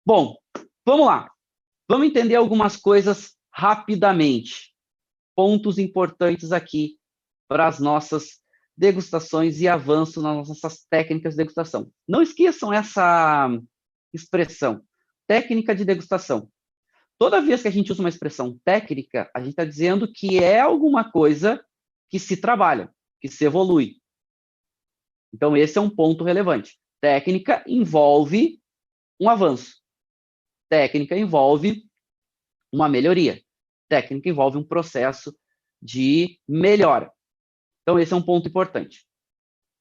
Bom, vamos lá. Vamos entender algumas coisas rapidamente. Pontos importantes aqui para as nossas degustações e avanço nas nossas técnicas de degustação. Não esqueçam essa expressão, técnica de degustação. Toda vez que a gente usa uma expressão técnica, a gente está dizendo que é alguma coisa que se trabalha, que se evolui. Então, esse é um ponto relevante. Técnica envolve um avanço. Técnica envolve uma melhoria. Técnica envolve um processo de melhora. Então, esse é um ponto importante.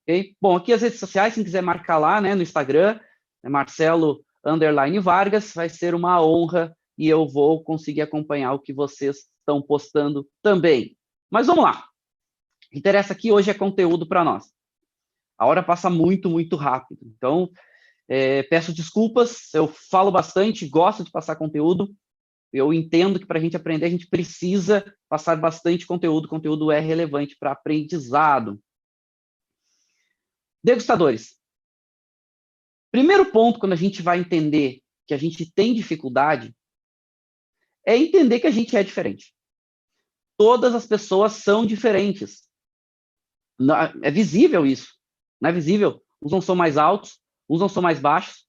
Okay? Bom, aqui as redes sociais, quem quiser marcar lá, né, no Instagram, é Marcelo_Vargas, vai ser uma honra e eu vou conseguir acompanhar o que vocês estão postando também. Mas vamos lá. O que interessa aqui hoje é conteúdo para nós. A hora passa muito, muito rápido. Então, peço desculpas, eu falo bastante, gosto de passar conteúdo. Eu entendo que para a gente aprender, a gente precisa passar bastante conteúdo. Conteúdo é relevante para aprendizado. Degustadores. Primeiro ponto, quando a gente vai entender que a gente tem dificuldade, é entender que a gente é diferente. Todas as pessoas são diferentes. É visível isso. Não é visível? Uns não são mais altos, uns não são mais baixos,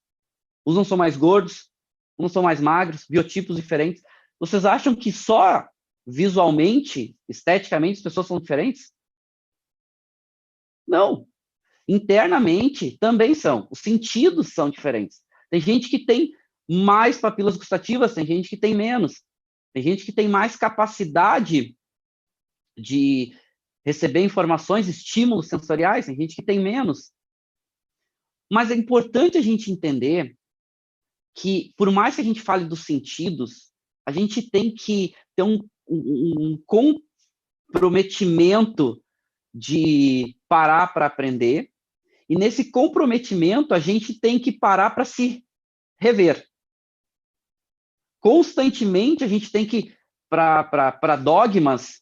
uns não são mais gordos, uns não são mais magros, biotipos diferentes. Vocês acham que só visualmente, esteticamente, as pessoas são diferentes? Não. Internamente também são. Os sentidos são diferentes. Tem gente que tem mais papilas gustativas, tem gente que tem menos. Tem gente que tem mais capacidade de receber informações, estímulos sensoriais, tem gente que tem menos. Mas é importante a gente entender que, por mais que a gente fale dos sentidos, a gente tem que ter um comprometimento de parar para aprender, e nesse comprometimento a gente tem que parar para se rever. Constantemente a gente tem que, para dogmas,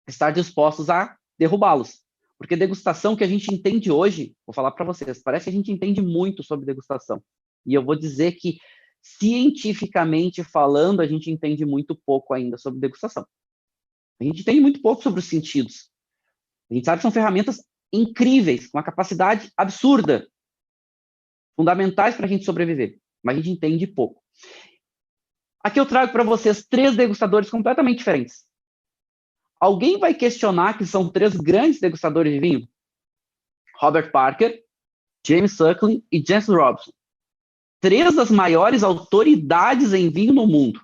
estar dispostos a derrubá-los. Porque degustação que a gente entende hoje, vou falar para vocês, parece que a gente entende muito sobre degustação. E eu vou dizer que, cientificamente falando, a gente entende muito pouco ainda sobre degustação. A gente entende muito pouco sobre os sentidos. A gente sabe que são ferramentas incríveis, com uma capacidade absurda, fundamentais para a gente sobreviver, mas a gente entende pouco. Aqui eu trago para vocês 3 degustadores completamente diferentes. Alguém vai questionar que são 3 grandes degustadores de vinho? Robert Parker, James Suckling e Jancis Robinson. 3 das maiores autoridades em vinho no mundo.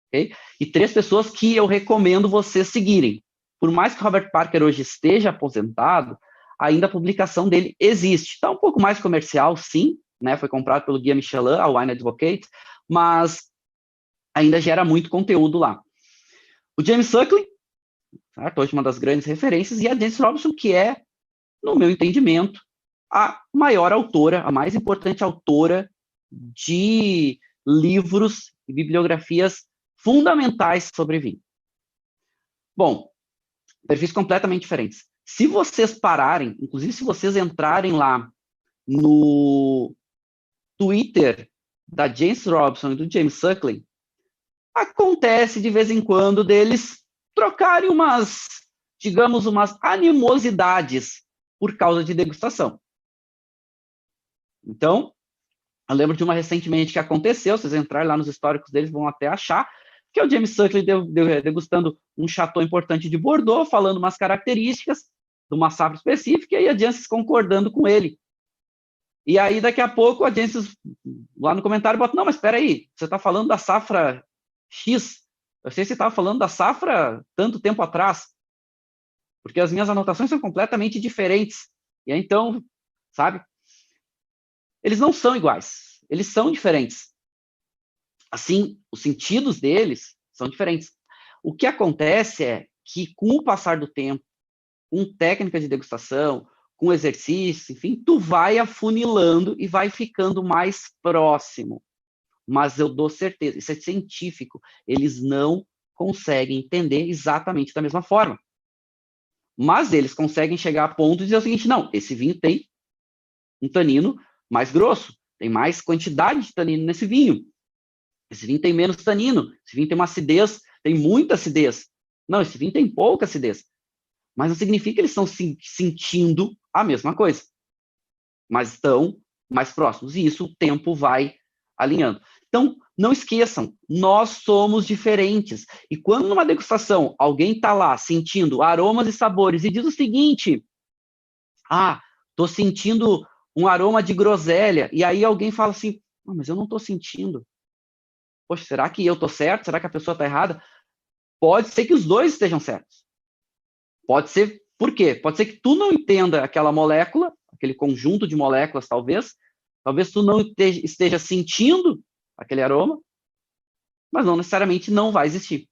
Okay? E 3 pessoas que eu recomendo vocês seguirem. Por mais que Robert Parker hoje esteja aposentado, ainda a publicação dele existe. Está um pouco mais comercial, sim, né? Foi comprado pelo Guia Michelin, a Wine Advocate, mas ainda gera muito conteúdo lá. O James Suckling, certo? Hoje uma das grandes referências, e a Jancis Robinson, que é, no meu entendimento, a maior autora, a mais importante autora de livros e bibliografias fundamentais sobre vinho. Bom, perfis completamente diferentes. Se vocês pararem, inclusive se vocês entrarem lá no Twitter da Jancis Robinson e do James Suckling, acontece de vez em quando deles trocarem umas, digamos, umas animosidades por causa de degustação. Então, eu lembro de uma recentemente que aconteceu, se vocês entrarem lá nos históricos deles, vão até achar, que o James Suckling degustando um chateau importante de Bordeaux, falando umas características de uma safra específica, e a Jancis concordando com ele. E aí, daqui a pouco, a Jancis, lá no comentário, bota, não, mas espera aí, você está falando da safra X, eu sei que você estava falando da safra tanto tempo atrás, porque as minhas anotações são completamente diferentes. E aí, então, sabe? Eles não são iguais, eles são diferentes. Assim, os sentidos deles são diferentes. O que acontece é que, com o passar do tempo, com técnica de degustação, com exercício, enfim, tu vai afunilando e vai ficando mais próximo. Mas eu dou certeza, isso é científico, eles não conseguem entender exatamente da mesma forma. Mas eles conseguem chegar a ponto de dizer o seguinte, não, esse vinho tem um tanino mais grosso, tem mais quantidade de tanino nesse vinho. Esse vinho tem menos tanino, esse vinho tem uma acidez, tem muita acidez. Não, esse vinho tem pouca acidez. Mas não significa que eles estão sentindo a mesma coisa. Mas estão mais próximos. E isso o tempo vai alinhando. Então, não esqueçam, nós somos diferentes. E quando numa degustação alguém está lá sentindo aromas e sabores e diz o seguinte: estou sentindo um aroma de groselha. E aí alguém fala assim: não, mas eu não estou sentindo. Poxa, será que eu estou certo? Será que a pessoa está errada? Pode ser que os dois estejam certos. Pode ser, por quê? Pode ser que tu não entenda aquela molécula, aquele conjunto de moléculas, talvez tu não esteja sentindo aquele aroma, mas não necessariamente não vai existir.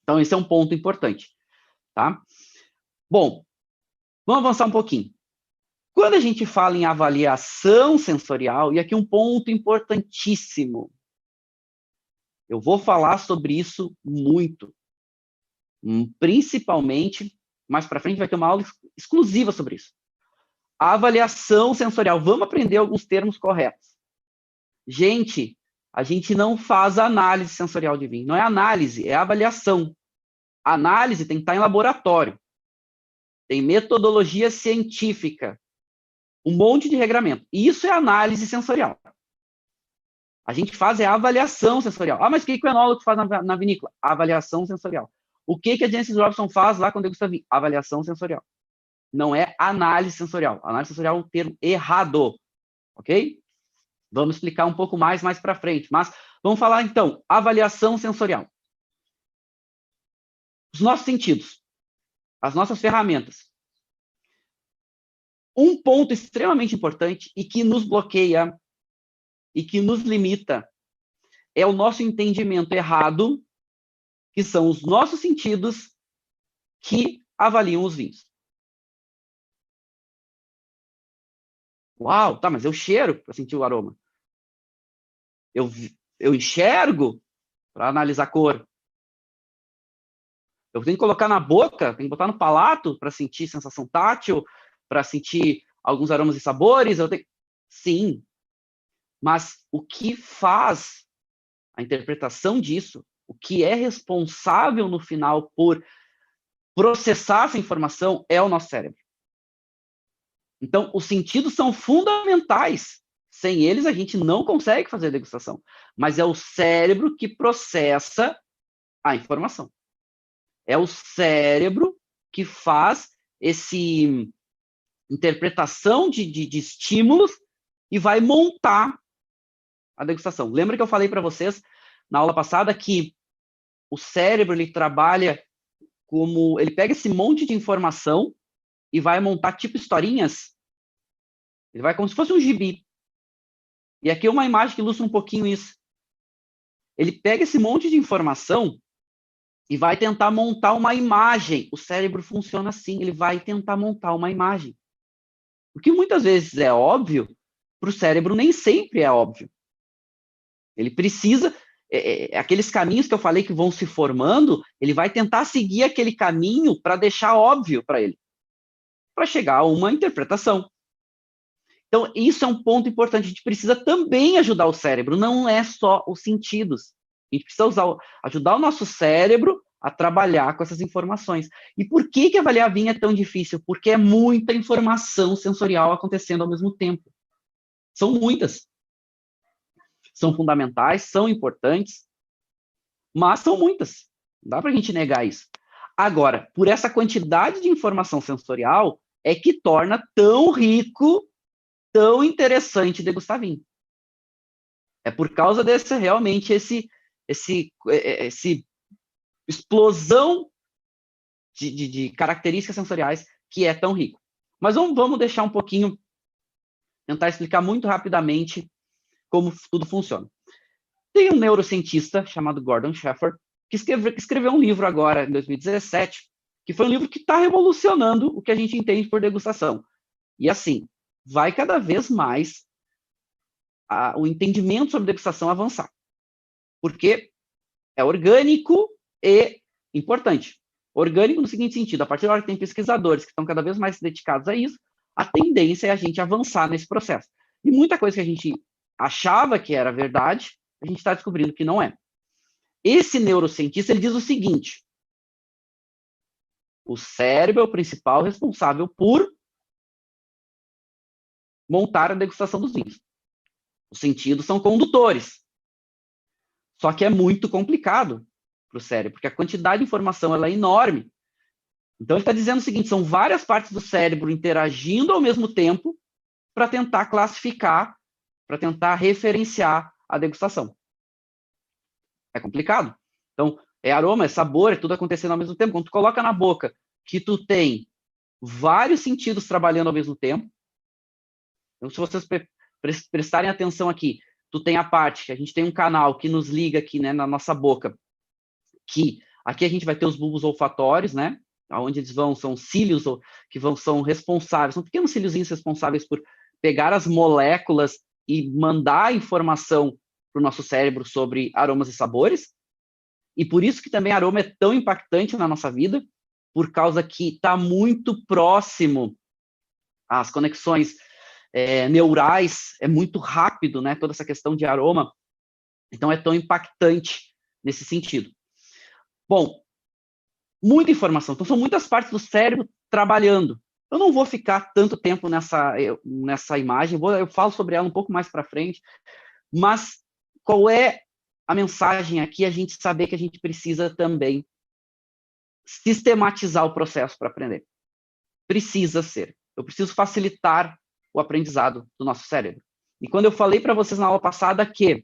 Então, esse é um ponto importante, tá? Bom, vamos avançar um pouquinho. Quando a gente fala em avaliação sensorial, e aqui um ponto importantíssimo, eu vou falar sobre isso muito, principalmente, mais para frente vai ter uma aula exclusiva sobre isso. A avaliação sensorial, vamos aprender alguns termos corretos. Gente, a gente não faz análise sensorial de vinho, não é análise, é avaliação. A análise tem que estar em laboratório, tem metodologia científica, um monte de regramento. Isso é análise sensorial. A gente faz a avaliação sensorial. Mas o que o enólogo faz na vinícola? Avaliação sensorial. O que a Jancis Robinson faz lá quando degusta vinho? Avaliação sensorial. Não é análise sensorial. Análise sensorial é um termo errado, ok? Vamos explicar um pouco mais para frente. Mas vamos falar, então, avaliação sensorial. Os nossos sentidos, as nossas ferramentas. Um ponto extremamente importante e que nos bloqueia e que nos limita é o nosso entendimento errado, que são os nossos sentidos que avaliam os vinhos. Uau, tá, mas eu cheiro para sentir o aroma. Eu enxergo para analisar a cor. Eu tenho que colocar na boca, tenho que botar no palato para sentir sensação tátil, para sentir alguns aromas e sabores. Sim, mas o que faz a interpretação disso, o que é responsável no final por processar essa informação é o nosso cérebro. Então, os sentidos são fundamentais. Sem eles, a gente não consegue fazer a degustação. Mas é o cérebro que processa a informação. É o cérebro que faz esse interpretação de estímulos e vai montar a degustação. Lembra que eu falei para vocês na aula passada que o cérebro ele trabalha como... Ele pega esse monte de informação e vai montar tipo historinhas. Ele vai como se fosse um gibi. E aqui é uma imagem que ilustra um pouquinho isso. Ele pega esse monte de informação e vai tentar montar uma imagem. O cérebro funciona assim, ele vai tentar montar uma imagem. O que muitas vezes é óbvio, para o cérebro nem sempre é óbvio. Ele precisa... aqueles caminhos que eu falei que vão se formando, ele vai tentar seguir aquele caminho para deixar óbvio para ele, para chegar a uma interpretação. Então, isso é um ponto importante. A gente precisa também ajudar o cérebro, não é só os sentidos. A gente precisa ajudar o nosso cérebro a trabalhar com essas informações. E por que avaliar vinho é tão difícil? Porque é muita informação sensorial acontecendo ao mesmo tempo. São muitas. São fundamentais, são importantes, mas são muitas. Não dá para a gente negar isso. Agora, por essa quantidade de informação sensorial, é que torna tão rico, tão interessante degustar vinho. É por causa desse, realmente, esse explosão de características sensoriais que é tão rico. Mas vamos deixar um pouquinho, tentar explicar muito rapidamente como tudo funciona. Tem um neurocientista chamado Gordon Shaffer, que escreveu um livro agora, em 2017, que foi um livro que está revolucionando o que a gente entende por degustação. E assim, vai cada vez mais o entendimento sobre degustação avançar. Porque é orgânico e importante. Orgânico no seguinte sentido, a partir da hora que tem pesquisadores que estão cada vez mais dedicados a isso, a tendência é a gente avançar nesse processo. E muita coisa que a gente achava que era verdade, a gente está descobrindo que não é. Esse neurocientista, ele diz o seguinte: o cérebro é o principal responsável por montar a degustação dos vinhos. Os sentidos são condutores. Só que é muito complicado para o cérebro, porque a quantidade de informação ela é enorme. Então, ele está dizendo o seguinte: são várias partes do cérebro interagindo ao mesmo tempo para tentar classificar, para tentar referenciar a degustação. É complicado. Então, é aroma, é sabor, é tudo acontecendo ao mesmo tempo. Quando tu coloca na boca que tu tem vários sentidos trabalhando ao mesmo tempo, então, se vocês prestarem atenção aqui, tu tem a parte que a gente tem um canal que nos liga aqui, né, na nossa boca, que aqui a gente vai ter os bulbos olfatórios, né, onde eles vão, são cílios que são responsáveis, são pequenos cíliozinhos responsáveis por pegar as moléculas e mandar a informação para o nosso cérebro sobre aromas e sabores. E por isso que também aroma é tão impactante na nossa vida, por causa que está muito próximo às conexões neurais, é muito rápido, né, toda essa questão de aroma, então é tão impactante nesse sentido. Bom, muita informação, então são muitas partes do cérebro trabalhando. Eu não vou ficar tanto tempo nessa imagem, eu falo sobre ela um pouco mais para frente, mas qual é a mensagem aqui? A gente saber que a gente precisa também sistematizar o processo para aprender. Precisa ser. Eu preciso facilitar o aprendizado do nosso cérebro. E quando eu falei para vocês na aula passada que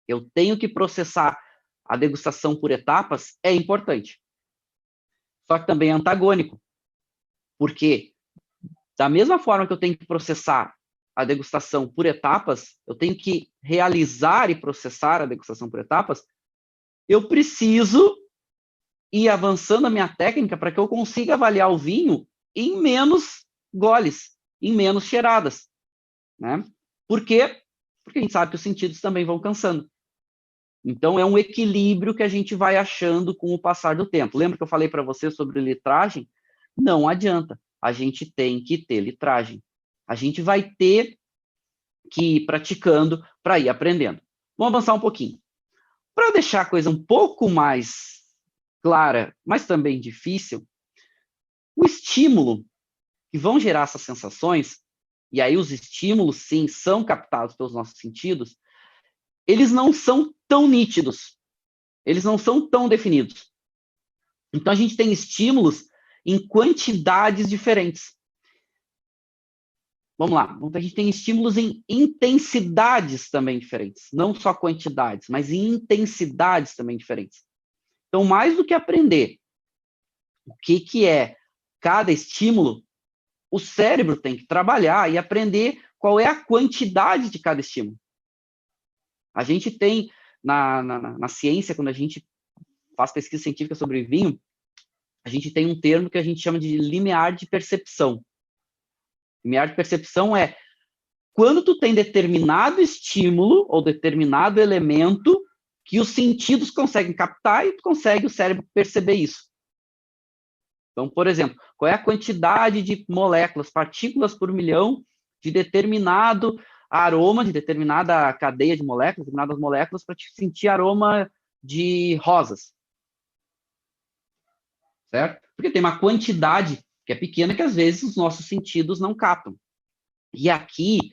eu tenho que processar a degustação por etapas, é importante. Só que também é antagônico. Porque, da mesma forma que eu tenho que processar a degustação por etapas, eu tenho que realizar e processar a degustação por etapas, eu preciso ir avançando a minha técnica para que eu consiga avaliar o vinho em menos goles, em menos cheiradas, né? Por quê? Porque a gente sabe que os sentidos também vão cansando. Então, é um equilíbrio que a gente vai achando com o passar do tempo. Lembra que eu falei para você sobre litragem? Não adianta. A gente tem que ter litragem. A gente vai ter que ir praticando para ir aprendendo. Vamos avançar um pouquinho. Para deixar a coisa um pouco mais clara, mas também difícil, o estímulo que vão gerar essas sensações, e aí os estímulos, sim, são captados pelos nossos sentidos, eles não são tão nítidos, eles não são tão definidos. Então, a gente tem estímulos em quantidades diferentes. Vamos lá, a gente tem estímulos em intensidades também diferentes, não só quantidades, mas em intensidades também diferentes. Então, mais do que aprender o que é cada estímulo, o cérebro tem que trabalhar e aprender qual é a quantidade de cada estímulo. A gente tem, na ciência, quando a gente faz pesquisa científica sobre vinho, a gente tem um termo que a gente chama de limiar de percepção. Limiar de percepção é quando tu tem determinado estímulo ou determinado elemento que os sentidos conseguem captar e tu consegue o cérebro perceber isso. Então, por exemplo, qual é a quantidade de moléculas, partículas por milhão de determinado aroma, de determinada cadeia de moléculas, determinadas moléculas, para te sentir aroma de rosas. Certo? Porque tem uma quantidade que é pequena que às vezes os nossos sentidos não captam. E aqui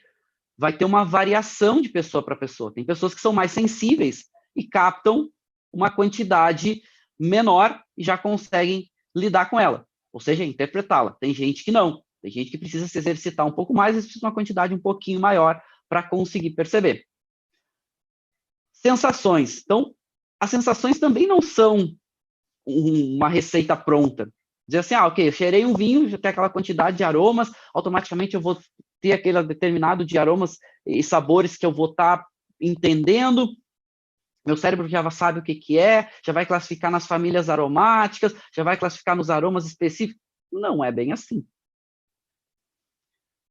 vai ter uma variação de pessoa para pessoa. Tem pessoas que são mais sensíveis e captam uma quantidade menor e já conseguem lidar com ela, ou seja, interpretá-la. Tem gente que não, tem gente que precisa se exercitar um pouco mais e precisa de uma quantidade um pouquinho maior para conseguir perceber. Sensações. Então, as sensações também não são uma receita pronta. Dizer assim, ok, eu cheirei um vinho, já tem aquela quantidade de aromas, automaticamente eu vou ter aquele determinado de aromas e sabores que eu vou estar entendendo, meu cérebro já sabe o que é, já vai classificar nas famílias aromáticas, já vai classificar nos aromas específicos. Não é bem assim.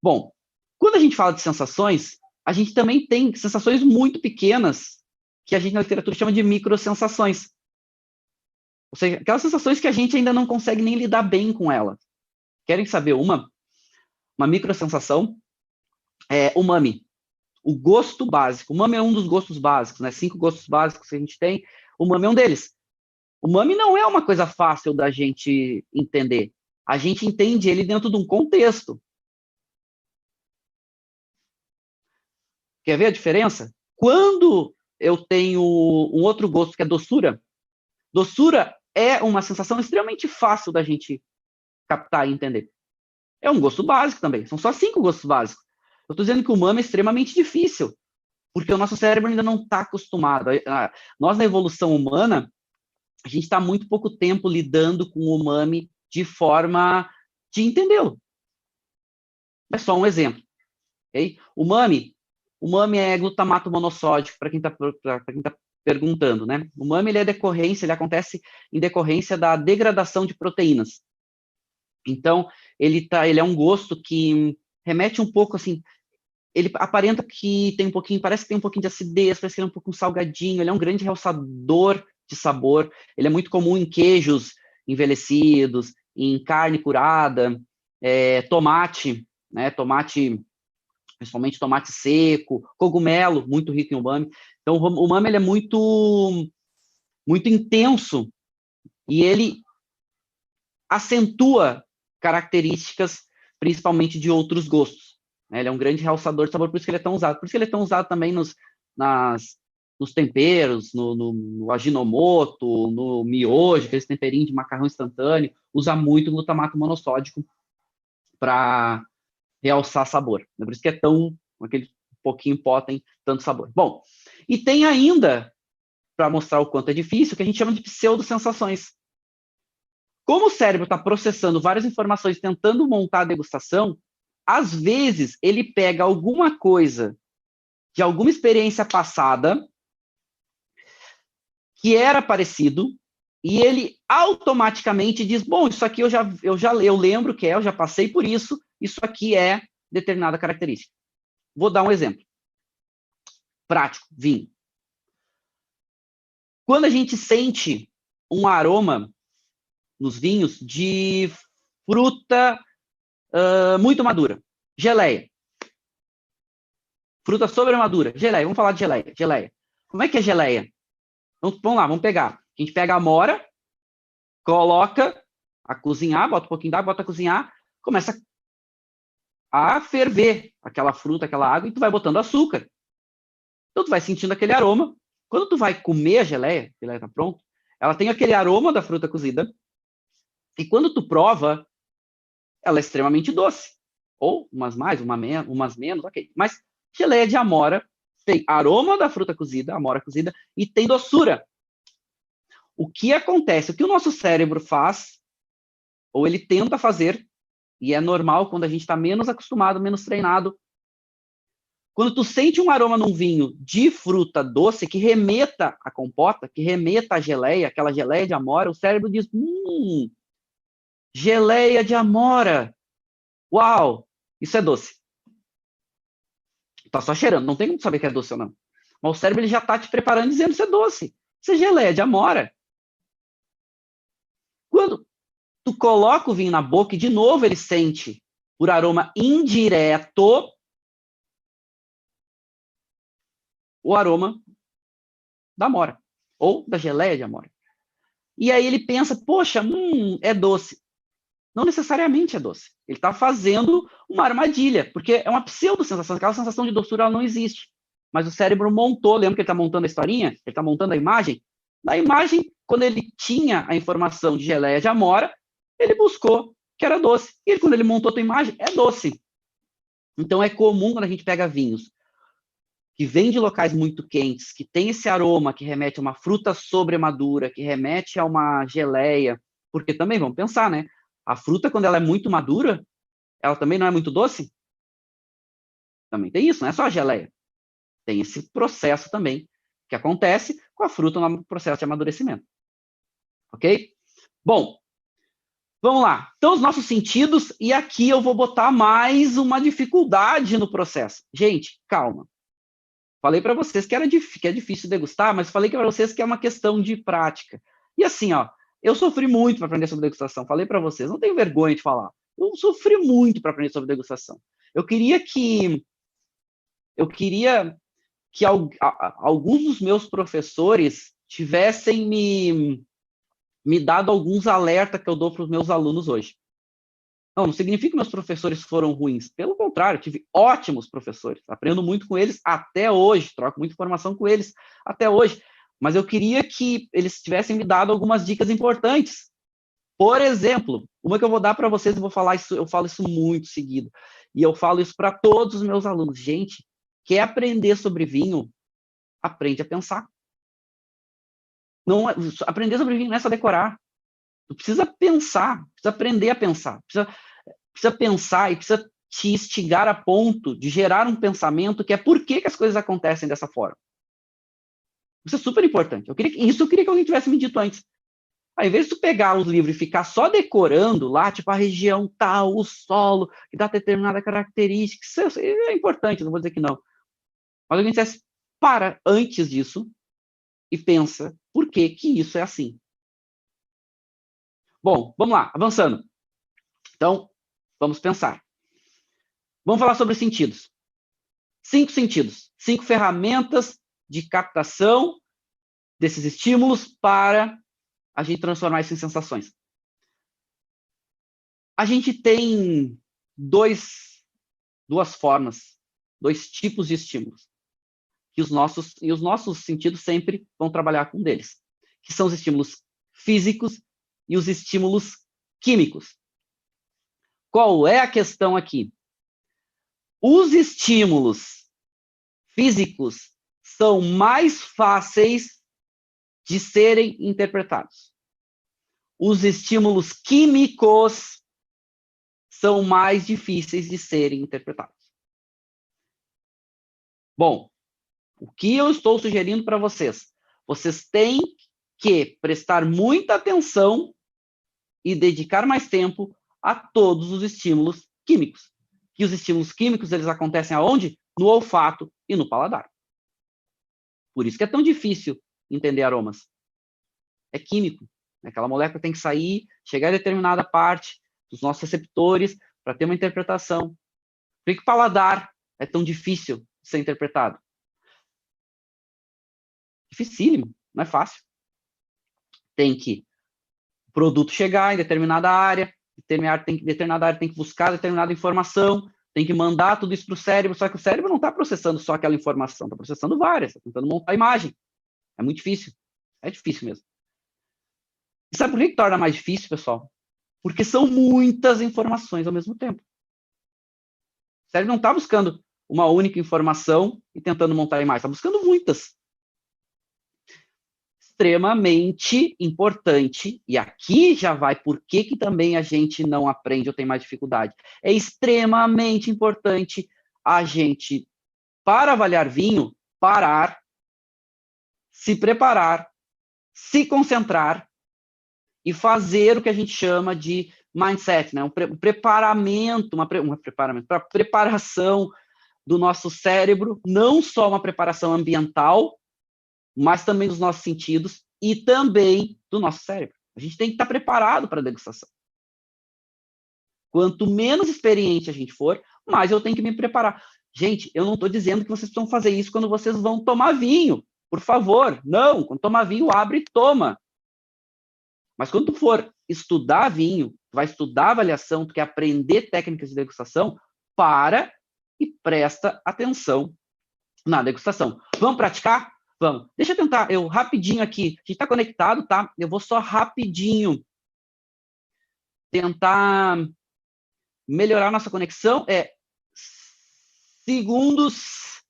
Bom, quando a gente fala de sensações, a gente também tem sensações muito pequenas, que a gente na literatura chama de microsensações. Ou seja, aquelas sensações que a gente ainda não consegue nem lidar bem com elas. Querem saber uma microsensação? umami. O gosto básico. O umami é um dos gostos básicos, né? 5 gostos básicos que a gente tem. O umami é um deles. O umami não é uma coisa fácil da gente entender. A gente entende ele dentro de um contexto. Quer ver a diferença? Quando eu tenho um outro gosto que é doçura, doçura é uma sensação extremamente fácil da gente captar e entender. É um gosto básico também. São só 5 gostos básicos. Eu estou dizendo que o umami é extremamente difícil, porque o nosso cérebro ainda não está acostumado. Nós, na evolução humana, a gente está muito pouco tempo lidando com o umami de forma de entendê-lo. É só um exemplo. Okay? Umami é glutamato monossódico, para quem está perguntando, né? O umami ele acontece em decorrência da degradação de proteínas. Então, ele é um gosto que remete um pouco assim, ele aparenta que tem um pouquinho, parece que tem um pouquinho de acidez, parece que ele é um pouco salgadinho, ele é um grande realçador de sabor, ele é muito comum em queijos envelhecidos, em carne curada, tomate, né, principalmente tomate seco, cogumelo, muito rico em umami. Então, o umami ele é muito, muito intenso e ele acentua características, principalmente de outros gostos. Né? Ele é um grande realçador de sabor, por isso que ele é tão usado. Por isso que ele é tão usado também nos temperos, no aginomoto, no miojo, aqueles temperinhos de macarrão instantâneo. Usa muito glutamato monossódico para realçar sabor. Né? Por isso que é tão, aquele pouquinho pó tem tanto sabor. Bom, e tem ainda, para mostrar o quanto é difícil, o que a gente chama de pseudo-sensações. Como o cérebro está processando várias informações, tentando montar a degustação, às vezes ele pega alguma coisa de alguma experiência passada que era parecido e ele automaticamente diz, bom, isso aqui eu lembro que eu já passei por isso aqui é determinada característica. Vou dar um exemplo. Prático, vinho. Quando a gente sente um aroma nos vinhos de fruta muito madura, geleia. Fruta sobremadura, geleia. Vamos falar de geleia. Geleia. Como é que é geleia? Vamos lá, vamos pegar. A gente pega a amora, coloca a cozinhar, bota um pouquinho d'água, bota a cozinhar, começa a ferver aquela fruta, aquela água, e tu vai botando açúcar. Então tu vai sentindo aquele aroma. Quando tu vai comer a geleia tá pronta, ela tem aquele aroma da fruta cozida, e quando tu prova, ela é extremamente doce. Ou umas mais, umas menos, ok. Mas geleia de amora tem aroma da fruta cozida, amora cozida, e tem doçura. O que acontece? O que o nosso cérebro faz, ou ele tenta fazer, e é normal quando a gente está menos acostumado, menos treinado. Quando tu sente um aroma num vinho de fruta doce, que remeta à compota, que remeta à geleia, aquela geleia de amora, o cérebro diz, geleia de amora. Uau, isso é doce. Tá só cheirando, não tem como saber que é doce ou não. Mas o cérebro ele já está te preparando dizendo isso é doce. Isso é geleia de amora. Quando tu coloca o vinho na boca e de novo ele sente por aroma indireto o aroma da amora ou da geleia de amora. E aí ele pensa, poxa, é doce. Não necessariamente é doce. Ele está fazendo uma armadilha, porque é uma pseudo-sensação. Aquela sensação de doçura ela não existe. Mas o cérebro montou, lembra que ele está montando a historinha? Ele está montando a imagem? Na imagem, quando ele tinha a informação de geleia de amora, ele buscou que era doce. E quando ele montou a tua imagem, é doce. Então é comum quando a gente pega vinhos que vêm de locais muito quentes, que tem esse aroma que remete a uma fruta sobremadura, que remete a uma geleia, porque também, vamos pensar, né? A fruta, quando ela é muito madura, ela também não é muito doce? Também tem isso, não é só a geleia. Tem esse processo também que acontece com a fruta no processo de amadurecimento. Ok? Bom, vamos lá. Então, os nossos sentidos, e aqui eu vou botar mais uma dificuldade no processo. Gente, calma. Falei para vocês que é difícil degustar, mas falei para vocês que é uma questão de prática. E assim, ó, eu sofri muito para aprender sobre degustação. Falei para vocês, não tenho vergonha de falar. Eu sofri muito para aprender sobre degustação. Eu queria que eu queria que alguns dos meus professores tivessem me dado alguns alertas que eu dou para os meus alunos hoje. Não significa que meus professores foram ruins. Pelo contrário, eu tive ótimos professores. Aprendo muito com eles até hoje, troco muita informação com eles até hoje. Mas eu queria que eles tivessem me dado algumas dicas importantes. Por exemplo, uma que eu vou dar para vocês, eu falo isso muito seguido. E eu falo isso para todos os meus alunos. Gente, quer aprender sobre vinho? Aprende a pensar. Não, aprender sobre vinho não é só decorar. Tu precisa pensar, precisa aprender a pensar, precisa pensar e precisa te instigar a ponto de gerar um pensamento que é por que as coisas acontecem dessa forma. Isso é super importante. Eu queria que alguém tivesse me dito antes. Ao invés de tu pegar os livros e ficar só decorando lá, tipo a região tal, o solo, que dá determinada característica, isso é importante, não vou dizer que não. Mas alguém dissesse, para antes disso e pensa por que isso é assim. Bom, vamos lá, avançando. Então, vamos pensar. Vamos falar sobre sentidos. 5 sentidos, 5 ferramentas de captação desses estímulos para a gente transformar isso em sensações. A gente tem duas formas, dois tipos de estímulos, que os nossos sentidos sempre vão trabalhar com deles, que são os estímulos físicos e os estímulos químicos. Qual é a questão aqui? Os estímulos físicos são mais fáceis de serem interpretados. Os estímulos químicos são mais difíceis de serem interpretados. Bom, o que eu estou sugerindo para vocês? Vocês têm que prestar muita atenção e dedicar mais tempo a todos os estímulos químicos. E os estímulos químicos, eles acontecem aonde? No olfato e no paladar. Por isso que é tão difícil entender aromas. É químico. Aquela molécula tem que sair, chegar a determinada parte dos nossos receptores para ter uma interpretação. Por que o paladar é tão difícil de ser interpretado? Dificílimo, não é fácil. Tem que o produto chegar em determinada área, determinada área tem que buscar determinada informação, tem que mandar tudo isso para o cérebro, só que o cérebro não está processando só aquela informação, está processando várias, está tentando montar a imagem. É muito difícil. É difícil mesmo. E sabe por que torna mais difícil, pessoal? Porque são muitas informações ao mesmo tempo. O cérebro não está buscando uma única informação e tentando montar a imagem, está buscando muitas. Extremamente importante, e aqui já vai por que também a gente não aprende ou tem mais dificuldade. É extremamente importante a gente, para avaliar vinho, parar, se preparar, se concentrar e fazer o que a gente chama de mindset, né? Um preparamento, para preparação do nosso cérebro, não só uma preparação ambiental, mas também dos nossos sentidos e também do nosso cérebro. A gente tem que estar preparado para a degustação. Quanto menos experiente a gente for, mais eu tenho que me preparar. Gente, eu não estou dizendo que vocês precisam fazer isso quando vocês vão tomar vinho. Por favor, não. Quando tomar vinho, abre e toma. Mas quando tu for estudar vinho, tu vai estudar avaliação, tu quer aprender técnicas de degustação, para e presta atenção na degustação. Vamos praticar? Vamos. Deixa eu tentar, eu rapidinho aqui. A gente está conectado, tá? Eu vou só rapidinho tentar melhorar nossa conexão. Segundos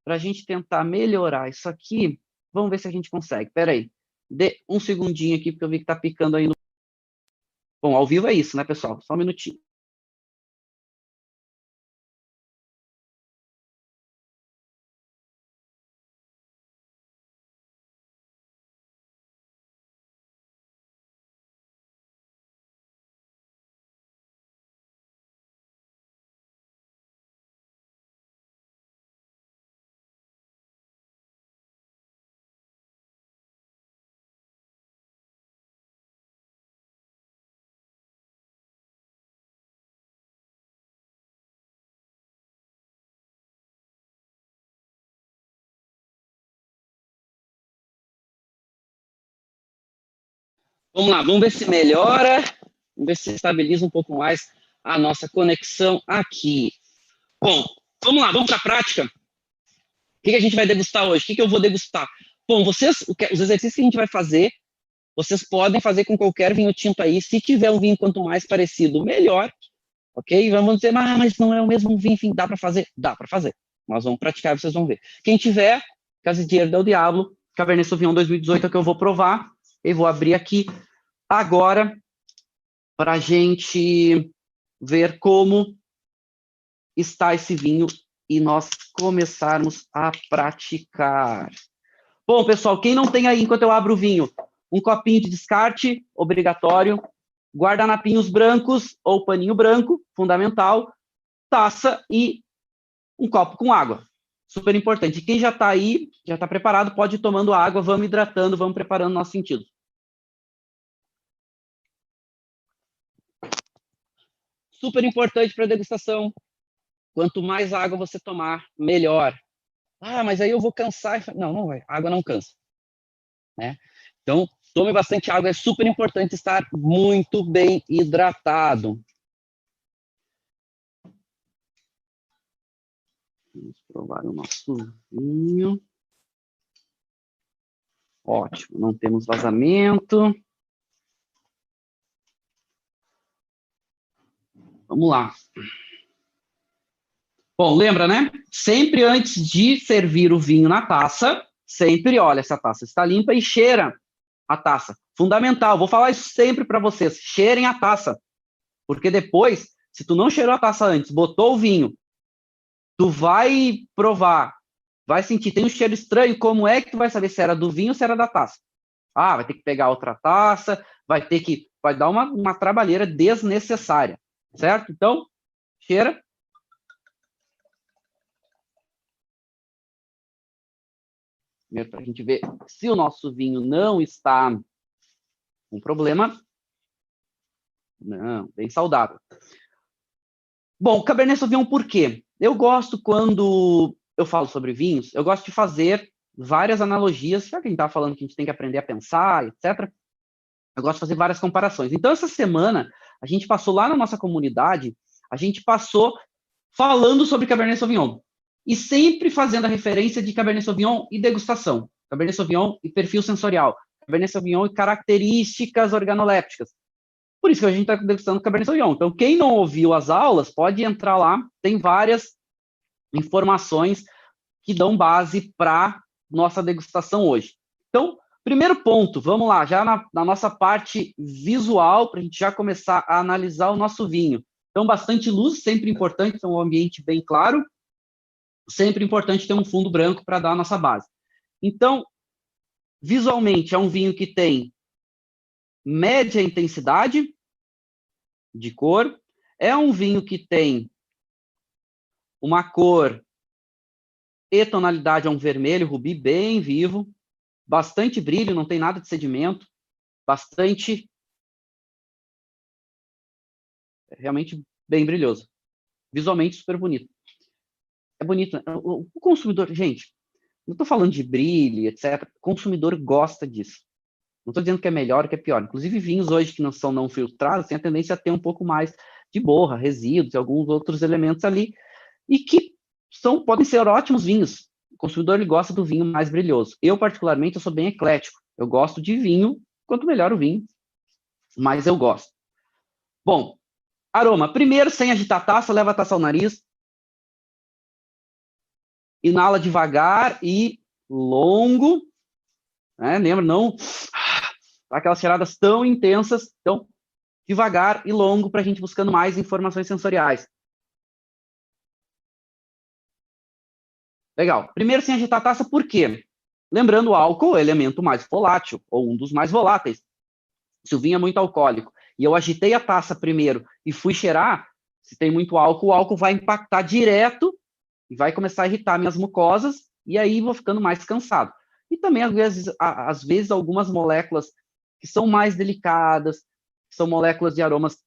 para a gente tentar melhorar isso aqui. Vamos ver se a gente consegue. Espera aí. Dê um segundinho aqui, porque eu vi que está picando aí no... Bom, ao vivo é isso, né, pessoal? Só um minutinho. Vamos lá, vamos ver se melhora, vamos ver se estabiliza um pouco mais a nossa conexão aqui. Bom, vamos lá, vamos para a prática. O que a gente vai degustar hoje? O que eu vou degustar? Bom, os exercícios que a gente vai fazer, vocês podem fazer com qualquer vinho tinto aí. Se tiver um vinho quanto mais parecido, melhor. Ok? Vamos dizer, mas não é o mesmo vinho, enfim, dá para fazer? Dá para fazer. Nós vamos praticar e vocês vão ver. Quem tiver, Casa del Diablo, Cabernet Sauvignon 2018 é o que eu vou provar. Eu vou abrir aqui agora para a gente ver como está esse vinho e nós começarmos a praticar. Bom, pessoal, quem não tem aí, enquanto eu abro o vinho, um copinho de descarte, obrigatório, guardanapinhos brancos ou paninho branco, fundamental, taça e um copo com água. Super importante. E quem já está aí, já está preparado, pode ir tomando água, vamos hidratando, vamos preparando nosso sentido. Super importante para a degustação. Quanto mais água você tomar, melhor. Ah, mas aí eu vou cansar. Não, não vai. Água não cansa. Né? Então, tome bastante água. É super importante estar muito bem hidratado. Vamos provar o nosso vinho. Ótimo, não temos vazamento. Vamos lá. Bom, lembra, né? Sempre antes de servir o vinho na taça, sempre olha se a taça está limpa e cheira a taça. Fundamental, vou falar isso sempre para vocês. Cheirem a taça. Porque depois, se tu não cheirou a taça antes, botou o vinho, tu vai provar, vai sentir, tem um cheiro estranho, como é que tu vai saber se era do vinho ou se era da taça? Ah, vai ter que pegar outra taça, vai dar uma trabalheira desnecessária, certo? Então, cheira. Para a gente ver se o nosso vinho não está com problema. Não, bem saudável. Bom, Cabernet Sauvignon por quê? Eu gosto, quando eu falo sobre vinhos, eu gosto de fazer várias analogias, já que a gente estava falando que a gente tem que aprender a pensar, etc. Eu gosto de fazer várias comparações. Então, essa semana, a gente passou lá na nossa comunidade, a gente passou falando sobre Cabernet Sauvignon. E sempre fazendo a referência de Cabernet Sauvignon e degustação. Cabernet Sauvignon e perfil sensorial. Cabernet Sauvignon e características organolépticas. Por isso que a gente está degustando Cabernet Sauvignon. Então, quem não ouviu as aulas, pode entrar lá. Tem várias informações que dão base para nossa degustação hoje. Então, primeiro ponto, vamos lá, já na nossa parte visual, para a gente já começar a analisar o nosso vinho. Então, bastante luz, sempre importante, então um ambiente bem claro. Sempre importante ter um fundo branco para dar a nossa base. Então, visualmente, é um vinho que tem média intensidade de cor. É um vinho que tem uma cor e tonalidade, é um vermelho, rubi bem vivo. Bastante brilho, não tem nada de sedimento. Bastante... realmente bem brilhoso. Visualmente super bonito. É bonito. O consumidor, gente, não estou falando de brilho, etc. O consumidor gosta disso. Não estou dizendo que é melhor ou que é pior. Inclusive, vinhos hoje que não são não filtrados têm a tendência a ter um pouco mais de borra, resíduos e alguns outros elementos ali, e que podem ser ótimos vinhos. O consumidor ele gosta do vinho mais brilhoso. Eu, particularmente, eu sou bem eclético. Eu gosto de vinho, quanto melhor o vinho, mais eu gosto. Bom, aroma. Primeiro, sem agitar a taça, leva a taça ao nariz. Inala devagar e longo. Né? Lembra, não aquelas cheiradas tão intensas. Então, devagar e longo para a gente buscando mais informações sensoriais. Legal. Primeiro, sem agitar a taça, por quê? Lembrando, o álcool é o elemento mais volátil, ou um dos mais voláteis. Se o vinho é muito alcoólico e eu agitei a taça primeiro e fui cheirar, se tem muito álcool, o álcool vai impactar direto e vai começar a irritar minhas mucosas, e aí vou ficando mais cansado. E também, às vezes algumas moléculas que são mais delicadas, que são moléculas de aromas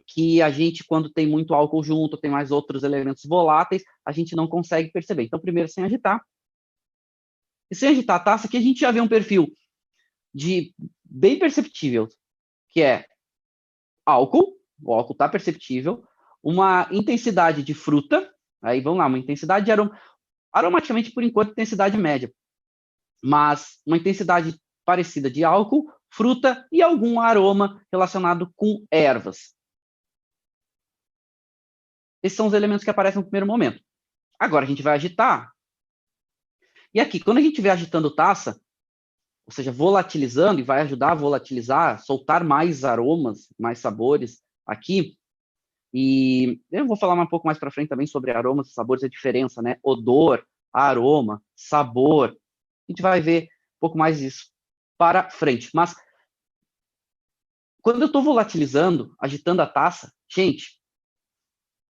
que a gente, quando tem muito álcool junto, tem mais outros elementos voláteis, a gente não consegue perceber. Então, primeiro, sem agitar. E sem agitar a taça, aqui a gente já vê um perfil de bem perceptível, que é álcool, o álcool está perceptível, uma intensidade de fruta, aí vamos lá, uma intensidade de aroma, aromaticamente, por enquanto, intensidade média, mas uma intensidade parecida de álcool, fruta e algum aroma relacionado com ervas. Esses são os elementos que aparecem no primeiro momento. Agora a gente vai agitar. E aqui, quando a gente estiver agitando taça, ou seja, volatilizando, e vai ajudar a volatilizar, soltar mais aromas, mais sabores aqui. E eu vou falar um pouco mais para frente também sobre aromas e sabores, a diferença, né? Odor, aroma, sabor. A gente vai ver um pouco mais disso para frente. Mas quando eu estou volatilizando, agitando a taça, gente,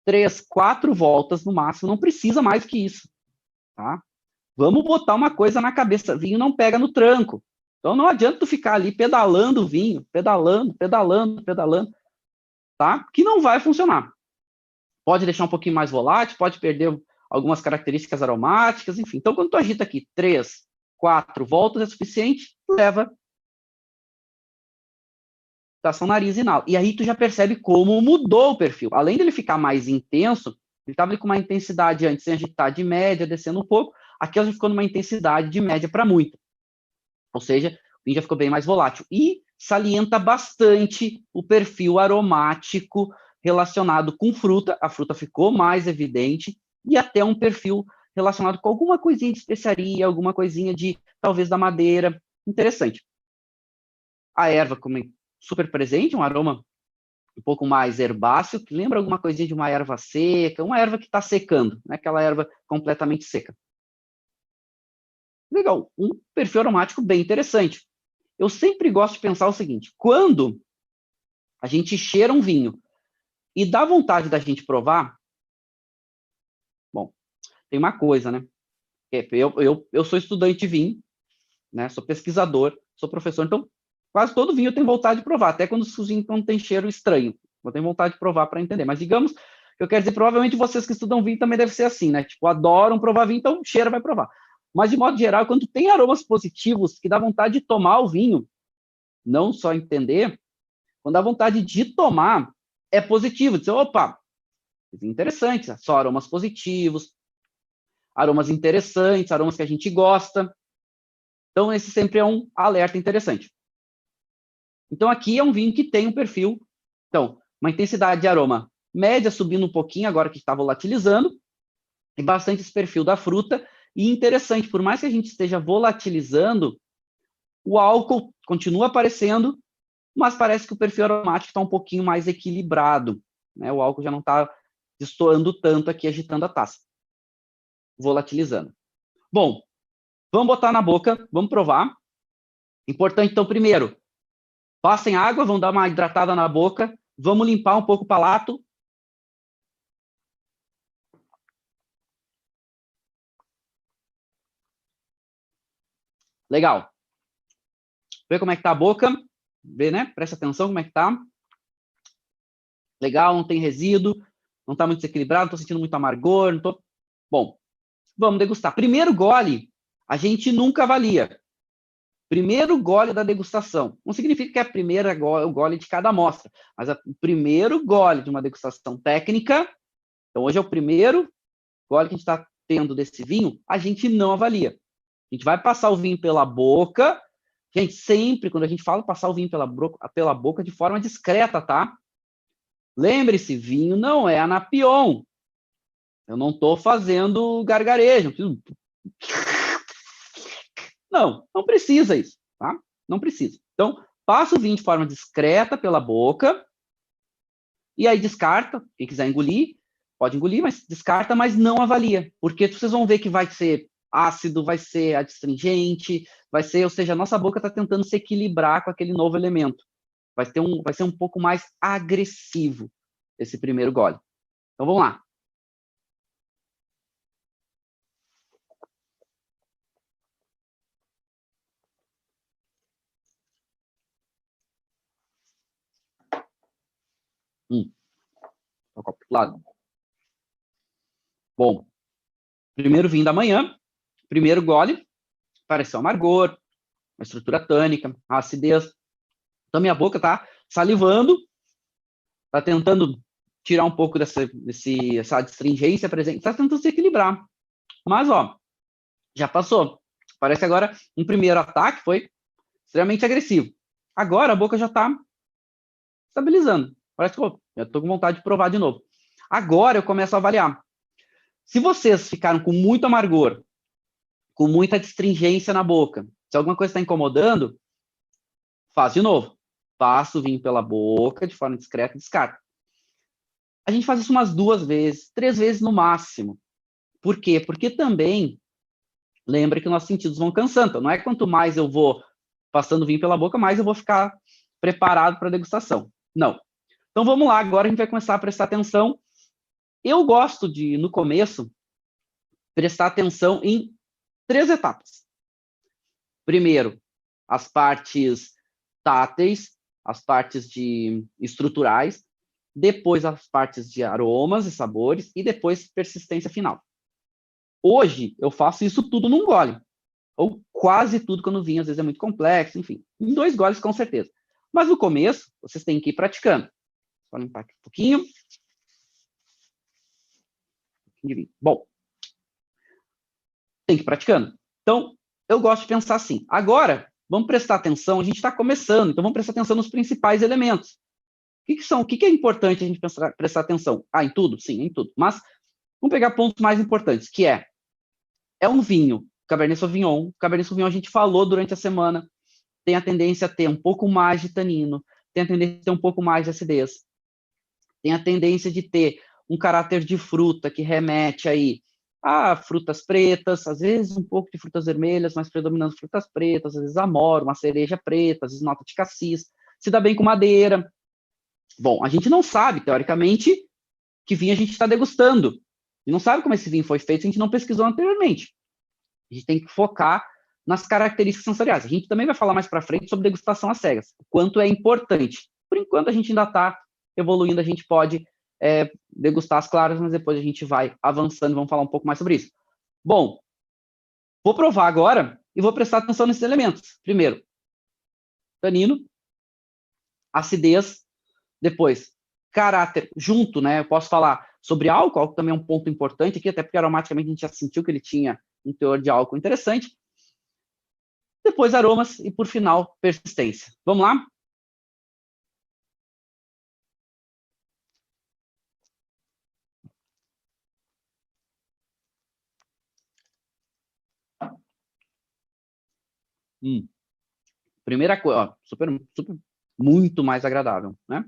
3, 4 voltas no máximo, não precisa mais que isso, tá? Vamos botar uma coisa na cabeça, vinho não pega no tranco. Então não adianta tu ficar ali pedalando o vinho, pedalando, tá? Que não vai funcionar. Pode deixar um pouquinho mais volátil, pode perder algumas características aromáticas, enfim. Então quando tu agita aqui 3, 4 voltas é suficiente, leva tação, nariz e inala. E aí tu já percebe como mudou o perfil. Além dele ficar mais intenso, ele estava com uma intensidade antes sem agitar de média, descendo um pouco, aqui ela já ficou numa intensidade de média para muito. Ou seja, o vinho já ficou bem mais volátil. E salienta bastante o perfil aromático relacionado com fruta. A fruta ficou mais evidente e até um perfil relacionado com alguma coisinha de especiaria, alguma coisinha de, talvez, da madeira. Interessante. A erva, como é super presente, um aroma um pouco mais herbáceo, que lembra alguma coisinha de uma erva seca, uma erva que está secando, não é aquela erva completamente seca. Legal, um perfil aromático bem interessante. Eu sempre gosto de pensar o seguinte, quando a gente cheira um vinho e dá vontade da gente provar, bom, tem uma coisa, né? Eu sou estudante de vinho, né? Sou pesquisador, sou professor, então quase todo vinho eu tenho vontade de provar, até quando os vinhos não tem cheiro estranho. Eu tenho vontade de provar para entender. Mas digamos, eu quero dizer, provavelmente vocês que estudam vinho também deve ser assim, né? Tipo, adoram provar vinho, então cheira, vai provar. Mas, de modo geral, quando tem aromas positivos que dá vontade de tomar o vinho, não só entender, quando dá vontade de tomar, é positivo. Dizer, opa, interessante, só aromas positivos, aromas interessantes, aromas que a gente gosta. Então, esse sempre é um alerta interessante. Então, aqui é um vinho que tem um perfil, então, uma intensidade de aroma média, subindo um pouquinho, agora que está volatilizando, e bastante esse perfil da fruta. E interessante, por mais que a gente esteja volatilizando, o álcool continua aparecendo, mas parece que o perfil aromático está um pouquinho mais equilibrado, né? O álcool já não está destoando tanto aqui, agitando a taça, volatilizando. Bom, vamos botar na boca, vamos provar. Importante, então, primeiro, passem água, vão dar uma hidratada na boca, vamos limpar um pouco o palato. Legal. Vê como é que tá a boca, vê, né? Presta atenção como é que tá. Legal, não tem resíduo, não tá muito desequilibrado, não tô sentindo muito amargor, não tô... Bom, vamos degustar. Primeiro gole, a gente nunca avalia. Primeiro gole da degustação. Não significa que é a primeira o gole de cada amostra, mas o primeiro gole de uma degustação técnica, então hoje é o primeiro gole que a gente está tendo desse vinho, a gente não avalia. A gente vai passar o vinho pela boca. Gente, sempre quando a gente fala passar o vinho pela boca de forma discreta, tá? Lembre-se, vinho não é anapion. Eu não estou fazendo gargarejo. Não precisa isso, tá? Não precisa. Então, passa o vinho de forma discreta pela boca e aí descarta. Quem quiser engolir, pode engolir, mas descarta, mas não avalia. Porque vocês vão ver que vai ser ácido, vai ser adstringente, vai ser, ou seja, a nossa boca está tentando se equilibrar com aquele novo elemento. Vai ser um pouco mais agressivo esse primeiro gole. Então, vamos lá. O copo do lado. Bom, primeiro vinho da manhã, primeiro gole, pareceu amargor, uma estrutura tânica, a acidez. Então, minha boca tá salivando, tá tentando tirar um pouco essa astringência presente, tá tentando se equilibrar. Mas, ó, já passou. Parece agora um primeiro ataque foi extremamente agressivo. Agora a boca já tá estabilizando. Parece que eu tô com vontade de provar de novo. Agora eu começo a avaliar. Se vocês ficaram com muito amargor, com muita astringência na boca, se alguma coisa está incomodando, faz de novo. Passa o vinho pela boca de forma discreta e descarta. A gente faz isso umas 2 vezes, 3 vezes no máximo. Por quê? Porque também, lembra que nossos sentidos vão cansando. Então, não é quanto mais eu vou passando vinho pela boca, mais eu vou ficar preparado para a degustação. Não. Então, vamos lá. Agora a gente vai começar a prestar atenção. Eu gosto de, no começo, prestar atenção em 3 etapas. Primeiro, as partes táteis, as partes estruturais, depois as partes de aromas e sabores, e depois persistência final. Hoje, eu faço isso tudo num gole, ou quase tudo quando o vinho, às vezes é muito complexo, enfim, em 2 goles com certeza. Mas no começo, vocês têm que ir praticando. Só limpar aqui um pouquinho. Bom, tem que ir praticando. Então, eu gosto de pensar assim. Agora, vamos prestar atenção, a gente está começando, então vamos prestar atenção nos principais elementos. O que é importante a gente prestar atenção? Em tudo? Sim, em tudo. Mas vamos pegar pontos mais importantes, que é um vinho, Cabernet Sauvignon. Cabernet Sauvignon a gente falou durante a semana, tem a tendência a ter um pouco mais de tanino, tem a tendência a ter um pouco mais de acidez, tem a tendência de ter um caráter de fruta que remete aí a frutas pretas, às vezes um pouco de frutas vermelhas, mas predominando frutas pretas, às vezes amora, uma cereja preta, às vezes nota de cassis, se dá bem com madeira. Bom, a gente não sabe, teoricamente, que vinho a gente está degustando. E não sabe como esse vinho foi feito se a gente não pesquisou anteriormente. A gente tem que focar nas características sensoriais. A gente também vai falar mais para frente sobre degustação às cegas, o quanto é importante. Por enquanto, a gente ainda está evoluindo, a gente pode degustar as claras, mas depois a gente vai avançando e vamos falar um pouco mais sobre isso. Bom, vou provar agora e vou prestar atenção nesses elementos. Primeiro, tanino, acidez, depois, caráter, junto, né? Eu posso falar sobre álcool também é um ponto importante aqui, até porque aromaticamente a gente já sentiu que ele tinha um teor de álcool interessante. Depois, aromas e, por final, persistência. Vamos lá? Primeira coisa, super, muito mais agradável, né?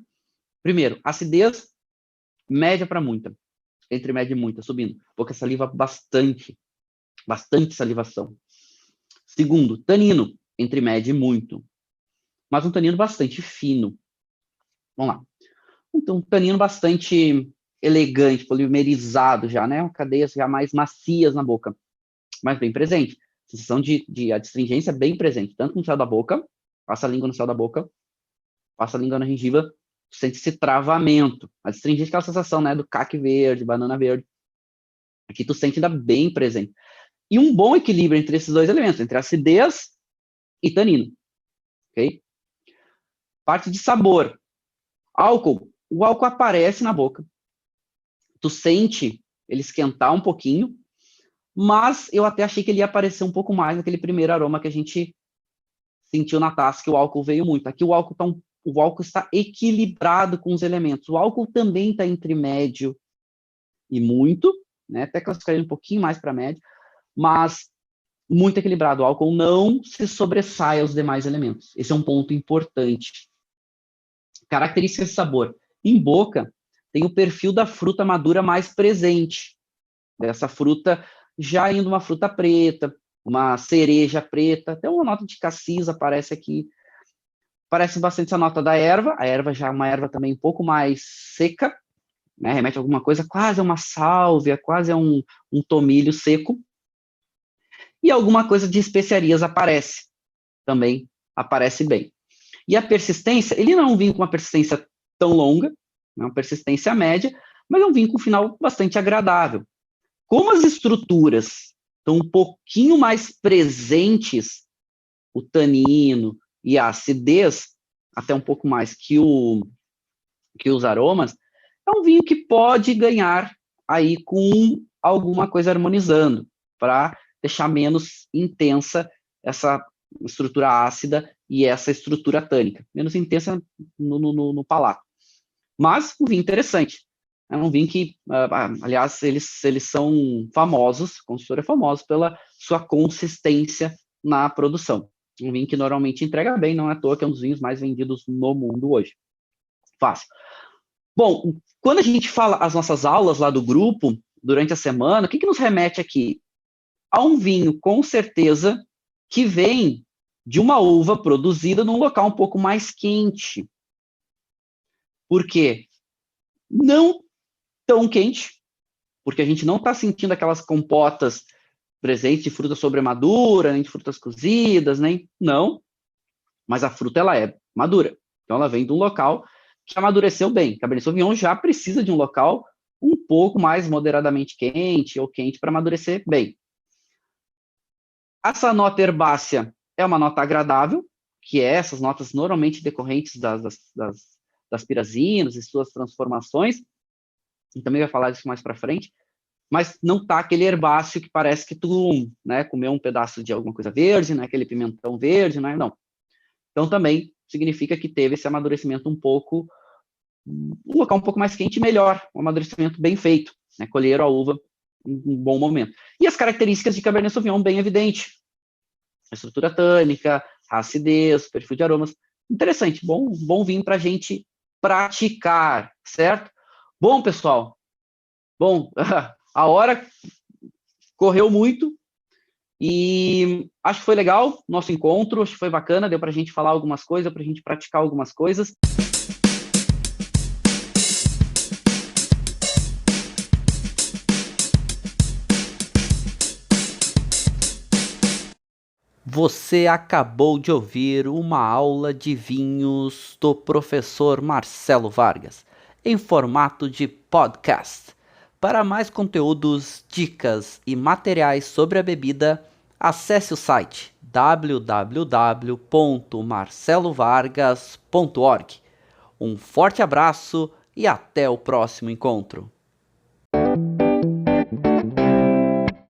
Primeiro, acidez média para muita. Entre média e muita, subindo. Boca saliva bastante salivação. Segundo, tanino, entre média e muito. Mas um tanino bastante fino. Vamos lá. Então, um tanino bastante elegante, polimerizado já, né? Cadeias já mais macias na boca, mas bem presente. Sensação de adstringência bem presente, tanto no céu da boca, passa a língua no céu da boca, passa a língua na gengiva, sente esse travamento. A adstringência é aquela sensação, né, do caque verde, banana verde. Aqui tu sente ainda bem presente. E um bom equilíbrio entre esses 2 elementos, entre acidez e tanino. Ok? Parte de sabor. Álcool. O álcool aparece na boca. Tu sente ele esquentar um pouquinho, mas eu até achei que ele ia aparecer um pouco mais naquele primeiro aroma que a gente sentiu na taça, que o álcool veio muito. Aqui o álcool está equilibrado com os elementos. O álcool também está entre médio e muito, né? Até classificar ele um pouquinho mais para médio, mas muito equilibrado. O álcool não se sobressai aos demais elementos. Esse é um ponto importante. Características de sabor. Em boca, tem o perfil da fruta madura mais presente. Dessa fruta, já indo uma fruta preta, uma cereja preta, até uma nota de cassis aparece aqui. Parece bastante essa nota da erva. A erva já é uma erva também um pouco mais seca, né? Remete a alguma coisa, quase a uma sálvia, quase a um tomilho seco. E alguma coisa de especiarias aparece, também aparece bem. E a persistência, ele não é um vinho com uma persistência tão longa, é uma persistência média, mas é um vinho com um final bastante agradável. Como as estruturas estão um pouquinho mais presentes, o tanino e a acidez, até um pouco mais que os aromas, é um vinho que pode ganhar aí com alguma coisa harmonizando, para deixar menos intensa essa estrutura ácida e essa estrutura tânica, menos intensa no palato. Mas um vinho interessante. É um vinho que, aliás, eles são famosos, o Construtor é famoso pela sua consistência na produção. Um vinho que normalmente entrega bem, não é à toa que é um dos vinhos mais vendidos no mundo hoje. Fácil. Bom, quando a gente fala as nossas aulas lá do grupo, durante a semana, o que nos remete aqui? A um vinho, com certeza, que vem de uma uva produzida num local um pouco mais quente. Por quê? Não tão quente, porque a gente não está sentindo aquelas compotas presentes de fruta sobremadura, nem de frutas cozidas, nem... Não, mas a fruta, ela é madura. Então, ela vem de um local que amadureceu bem. Cabernet Sauvignon já precisa de um local um pouco mais moderadamente quente ou quente para amadurecer bem. Essa nota herbácea é uma nota agradável, que é essas notas normalmente decorrentes das pirazinas e suas transformações. A gente também vai falar disso mais para frente. Mas não tá aquele herbáceo que parece que tu, né, comeu um pedaço de alguma coisa verde, né, aquele pimentão verde, né, não. Então também significa que teve esse amadurecimento um local um pouco mais quente e melhor, um amadurecimento bem feito, né, colheram a uva em um bom momento. E as características de Cabernet Sauvignon bem evidente, a estrutura tânica, a acidez, o perfil de aromas, interessante, bom vinho para a gente praticar, certo? Bom, pessoal, a hora correu muito e acho que foi legal o nosso encontro, acho que foi bacana, deu para a gente falar algumas coisas, para a gente praticar algumas coisas. Você acabou de ouvir uma aula de vinhos do professor Marcelo Vargas, em formato de podcast. Para mais conteúdos, dicas e materiais sobre a bebida, acesse o site www.marcelovargas.org. Um forte abraço e até o próximo encontro.